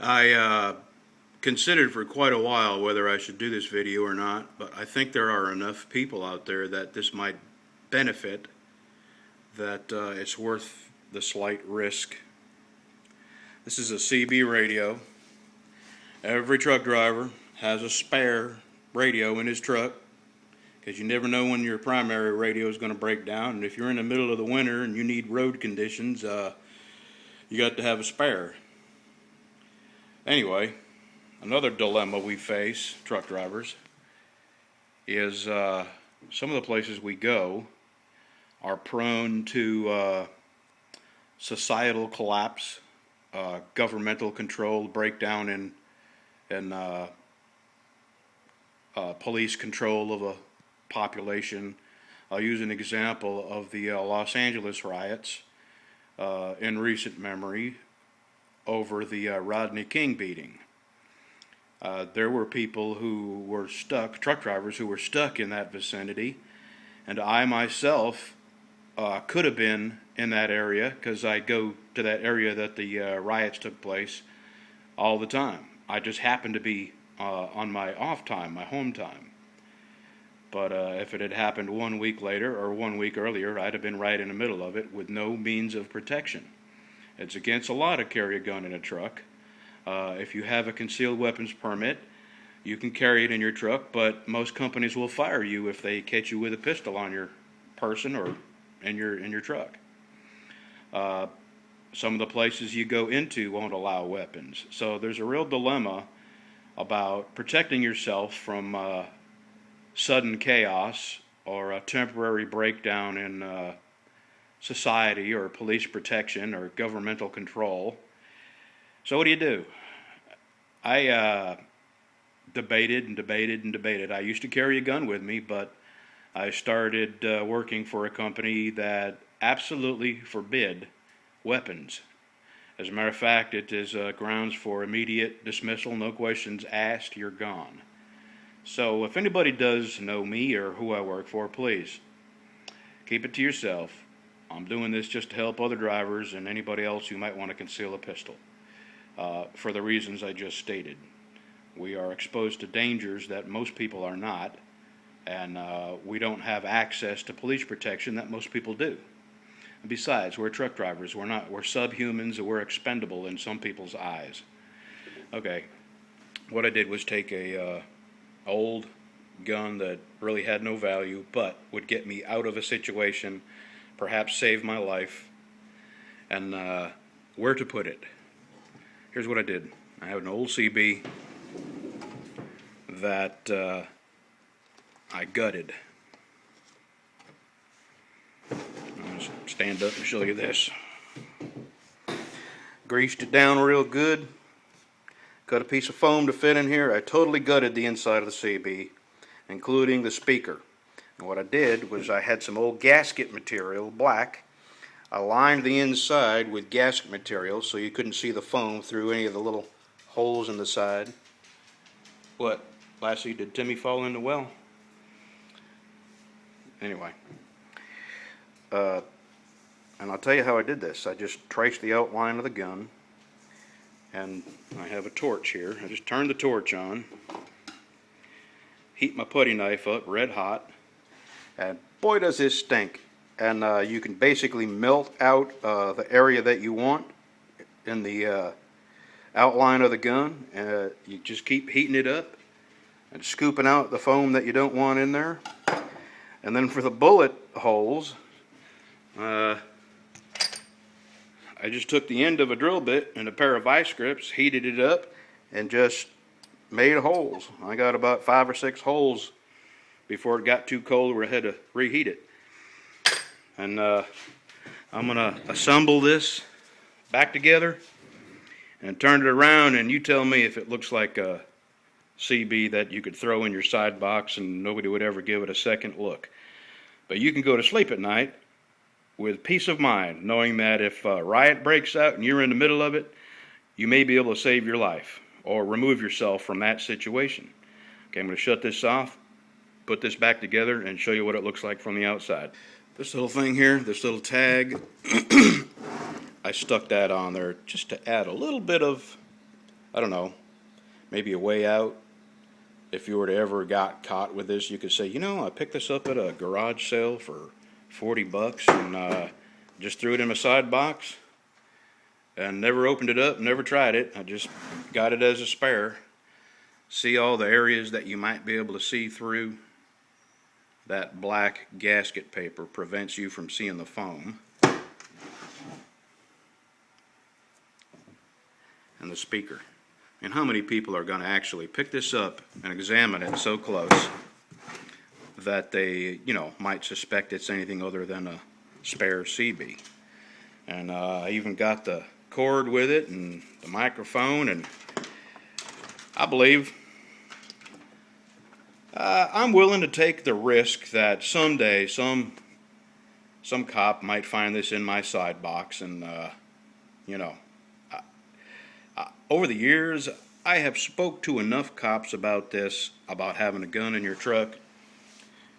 I considered for quite a while whether I should do this video or not, but I think there are enough people out there that this might benefit that it's worth the slight risk. This is a CB radio. Every truck driver has a spare radio in his truck because you never know when your primary radio is going to break down, and if you're in the middle of the winter and you need road conditions, you got to have a spare. Anyway, another dilemma we face, truck drivers, is some of the places we go are prone to societal collapse, governmental control, breakdown in police control of a population. I'll use an example of the Los Angeles riots in recent memory over the Rodney King beating. There were people who were stuck, truck drivers who were stuck in that vicinity, and I myself could have been in that area because I go to that area that the riots took place all the time. I just happened to be on my off time, my home time. But if it had happened 1 week later or 1 week earlier, I'd have been right in the middle of it with no means of protection. It's against the law to carry a gun in a truck. If you have a concealed weapons permit, you can carry it in your truck, but most companies will fire you if they catch you with a pistol on your person or in your truck. Some of the places you go into won't allow weapons. So there's a real dilemma about protecting yourself from sudden chaos or a temporary breakdown in society or police protection or governmental control. So what do? I debated and debated and debated. I used to carry a gun with me, but I started working for a company that absolutely forbid weapons. As a matter of fact, it is grounds for immediate dismissal, no questions asked, you're gone. So if anybody does know me or who I work for, please keep it to yourself. I'm doing this just to help other drivers and anybody else who might want to conceal a pistol for the reasons I just stated. We are exposed to dangers that most people are not, and we don't have access to police protection that most people do. And besides, we're truck drivers. We're subhumans, and we're expendable in some people's eyes. Okay, what I did was take a old gun that really had no value, but would get me out of a situation, perhaps save my life, and where to put it. Here's what I did. I have an old CB that I gutted. I'll just stand up and show you this. Greased it down real good. Cut a piece of foam to fit in here. I totally gutted the inside of the CB, including the speaker. And what I did was I had some old gasket material, black. I lined the inside with gasket material so you couldn't see the foam through any of the little holes in the side. What? Lassie, did Timmy fall in the well? Anyway. And I'll tell you how I did this. I just traced the outline of the gun. And I have a torch here. I just turned the torch on. Heat my putty knife up red hot. And boy does this stink. And you can basically melt out the area that you want in the outline of the gun. You just keep heating it up and scooping out the foam that you don't want in there. And then for the bullet holes, I just took the end of a drill bit and a pair of vice grips, heated it up, and just made holes. I got about 5 or 6 holes before it got too cold where I had to reheat it. And I'm going to assemble this back together and turn it around, and you tell me if it looks like a CB that you could throw in your side box and nobody would ever give it a second look. But you can go to sleep at night with peace of mind, knowing that if a riot breaks out and you're in the middle of it, you may be able to save your life or remove yourself from that situation. Okay, I'm going to shut this off, put this back together, and show you what it looks like from the outside. This little thing here, this little tag, I stuck that on there just to add a little bit of I don't know, maybe a way out. If you were to ever got caught with this, you could say, you know, I picked this up at a garage sale for 40 bucks and just threw it in my side box and never opened it up, never tried it. I just got it as a spare. See all the areas that you might be able to see through. That black gasket paper prevents you from seeing the foam. And the speaker. And how many people are going to actually pick this up and examine it so close that they, you know, might suspect it's anything other than a spare CB? And I even got the cord with it and the microphone, and I believe I'm willing to take the risk that someday some cop might find this in my side box, and you know, over the years I have spoke to enough cops about this, about having a gun in your truck,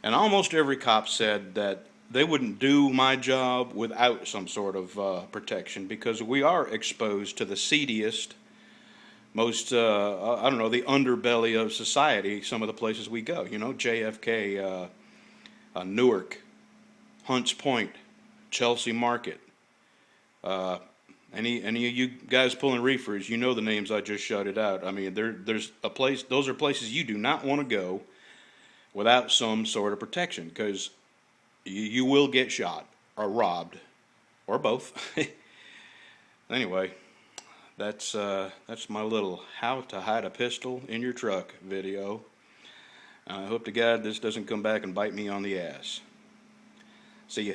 and almost every cop said that they wouldn't do my job without some sort of protection, because we are exposed to the seediest, most, I don't know, the underbelly of society, some of the places we go. You know, JFK, Newark, Hunts Point, Chelsea Market. Any of you guys pulling reefers, you know the names I just shouted out. I mean, there's a place, those are places you do not want to go without some sort of protection, because you will get shot or robbed or both. Anyway, that's my little how to hide a pistol in your truck video. I hope to God this doesn't come back and bite me on the ass. See ya.